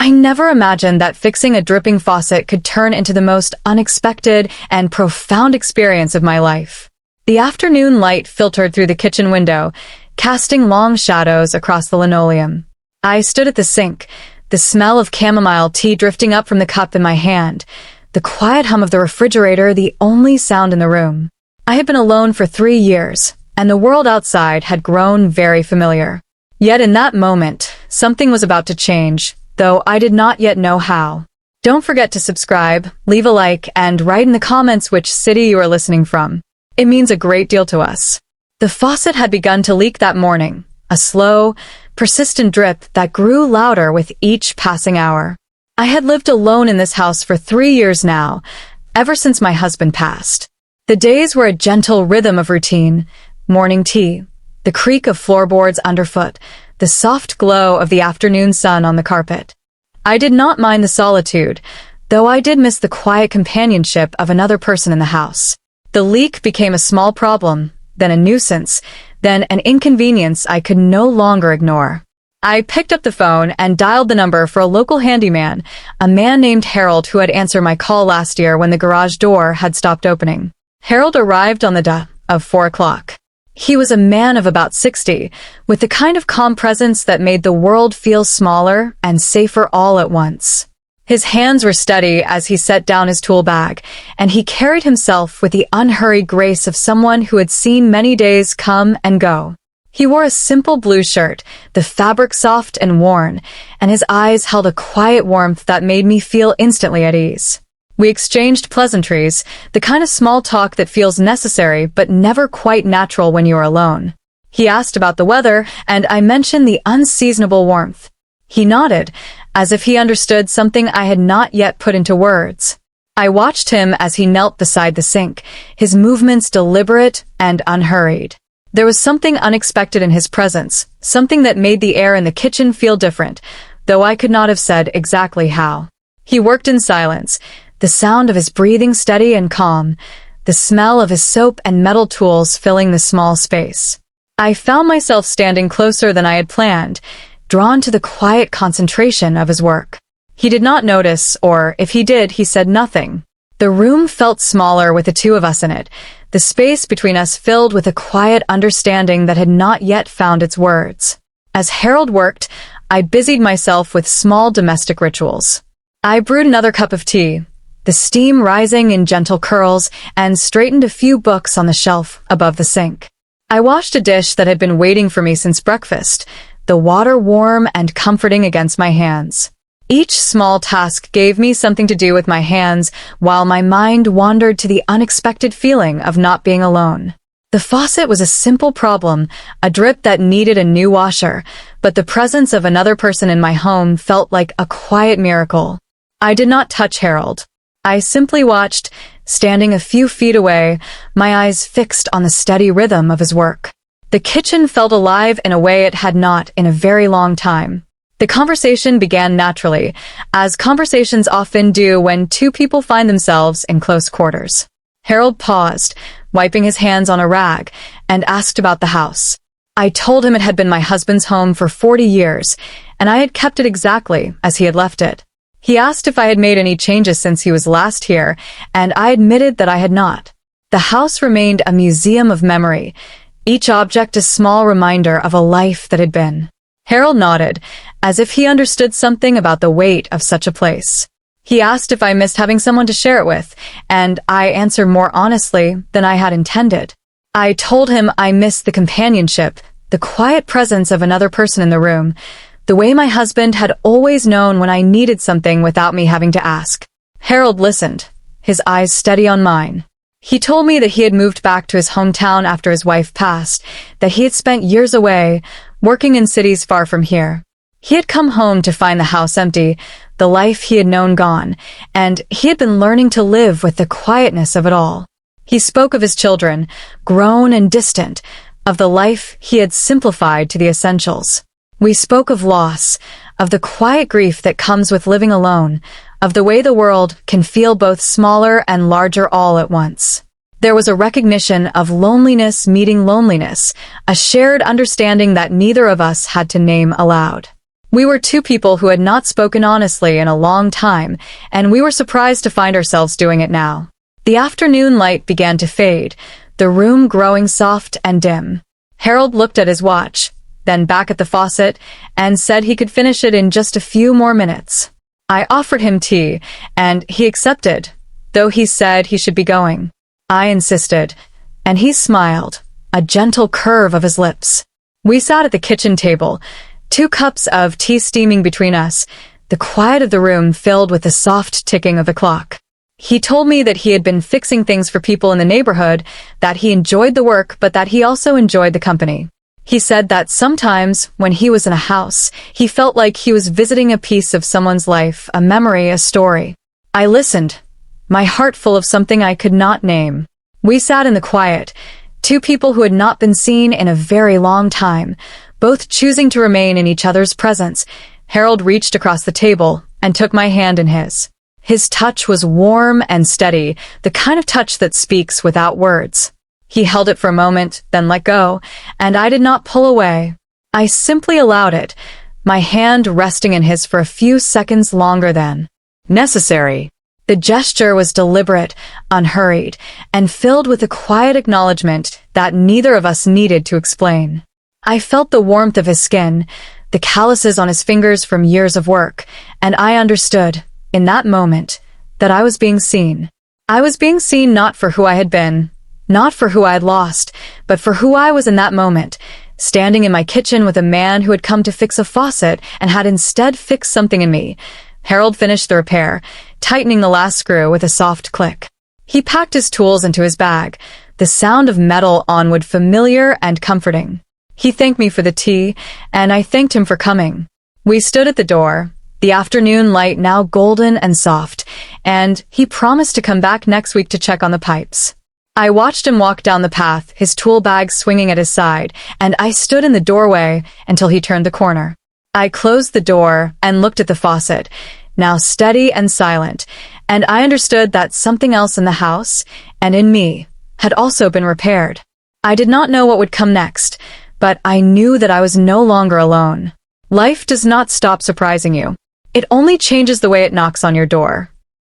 I never imagined that fixing a dripping faucet could turn into the most unexpected and profound experience of my life. The afternoon light filtered through the kitchen window, casting long shadows across the linoleum. I stood at the sink, the smell of chamomile tea drifting up from the cup in my hand, the quiet hum of the refrigerator the only sound in the room. I had been alone for 3 years, and the world outside had grown very familiar. Yet in that moment, something was about to change, though I did not yet know how. Don't forget to subscribe, leave a like, and write in the comments which city you are listening from. It means a great deal to us. The faucet had begun to leak that morning, a slow, persistent drip that grew louder with each passing hour. I had lived alone in this house for 3 years now, ever since my husband passed. The days were a gentle rhythm of routine: morning tea, the creak of floorboards underfoot, the soft glow of the afternoon sun on the carpet. I did not mind the solitude, though I did miss the quiet companionship of another person in the house. The leak became a small problem, then a nuisance, then an inconvenience I could no longer ignore. I picked up the phone and dialed the number for a local handyman, a man named Harold who had answered my call last year when the garage door had stopped opening. Harold arrived on the dot of 4 o'clock. He was a man of about 60, with the kind of calm presence that made the world feel smaller and safer all at once. His hands were steady as he set down his tool bag, and he carried himself with the unhurried grace of someone who had seen many days come and go. He wore a simple blue shirt, the fabric soft and worn, and his eyes held a quiet warmth that made me feel instantly at ease. We exchanged pleasantries, the kind of small talk that feels necessary but never quite natural when you are alone. He asked about the weather, and I mentioned the unseasonable warmth. He nodded, as if he understood something I had not yet put into words. I watched him as he knelt beside the sink, his movements deliberate and unhurried. There was something unexpected in his presence, something that made the air in the kitchen feel different, though I could not have said exactly how. He worked in silence, the sound of his breathing steady and calm, the smell of his soap and metal tools filling the small space. I found myself standing closer than I had planned, drawn to the quiet concentration of his work. He did not notice, or if he did, he said nothing. The room felt smaller with the two of us in it, the space between us filled with a quiet understanding that had not yet found its words. As Harold worked, I busied myself with small domestic rituals. I brewed another cup of tea, the steam rising in gentle curls, and straightened a few books on the shelf above the sink. I washed a dish that had been waiting for me since breakfast, the water warm and comforting against my hands. Each small task gave me something to do with my hands, while my mind wandered to the unexpected feeling of not being alone. The faucet was a simple problem, a drip that needed a new washer, but the presence of another person in my home felt like a quiet miracle. I did not touch Harold. I simply watched, standing a few feet away, my eyes fixed on the steady rhythm of his work. The kitchen felt alive in a way it had not in a very long time. The conversation began naturally, as conversations often do when two people find themselves in close quarters. Harold paused, wiping his hands on a rag, and asked about the house. I told him it had been my husband's home for 40 years, and I had kept it exactly as he had left it. He asked if I had made any changes since he was last here, and I admitted that I had not. The house remained a museum of memory, each object a small reminder of a life that had been. Harold nodded, as if he understood something about the weight of such a place. He asked if I missed having someone to share it with, and I answered more honestly than I had intended. I told him I missed the companionship, the quiet presence of another person in the room, the way my husband had always known when I needed something without me having to ask. Harold listened, his eyes steady on mine. He told me that he had moved back to his hometown after his wife passed, that he had spent years away, working in cities far from here. He had come home to find the house empty, the life he had known gone, and he had been learning to live with the quietness of it all. He spoke of his children, grown and distant, of the life he had simplified to the essentials. We spoke of loss, of the quiet grief that comes with living alone, of the way the world can feel both smaller and larger all at once. There was a recognition of loneliness meeting loneliness, a shared understanding that neither of us had to name aloud. We were two people who had not spoken honestly in a long time, and we were surprised to find ourselves doing it now. The afternoon light began to fade, the room growing soft and dim. Harold looked at his watch, then back at the faucet, and said he could finish it in just a few more minutes. I offered him tea, and he accepted, though he said he should be going. I insisted, and he smiled, a gentle curve of his lips. We sat at the kitchen table, 2 cups of tea steaming between us, the quiet of the room filled with the soft ticking of the clock. He told me that he had been fixing things for people in the neighborhood, that he enjoyed the work but that he also enjoyed the company. He said that sometimes, when he was in a house, he felt like he was visiting a piece of someone's life, a memory, a story. I listened, my heart full of something I could not name. We sat in the quiet, 2 people who had not been seen in a very long time, both choosing to remain in each other's presence. Harold reached across the table and took my hand in his. His touch was warm and steady, the kind of touch that speaks without words. He held it for a moment, then let go, and I did not pull away. I simply allowed it, my hand resting in his for a few seconds longer than necessary. The gesture was deliberate, unhurried, and filled with a quiet acknowledgement that neither of us needed to explain. I felt the warmth of his skin, the calluses on his fingers from years of work, and I understood, in that moment, that I was being seen. I was being seen not for who I had been, not for who I had lost, but for who I was in that moment, standing in my kitchen with a man who had come to fix a faucet and had instead fixed something in me. Harold finished the repair, tightening the last screw with a soft click. He packed his tools into his bag, the sound of metal on wood familiar and comforting. He thanked me for the tea, and I thanked him for coming. We stood at the door, the afternoon light now golden and soft, and he promised to come back next week to check on the pipes. I watched him walk down the path, his tool bag swinging at his side, and I stood in the doorway until he turned the corner. I closed the door and looked at the faucet, now steady and silent, and I understood that something else in the house, and in me, had also been repaired. I did not know what would come next, but I knew that I was no longer alone. Life does not stop surprising you. It only changes the way it knocks on your door.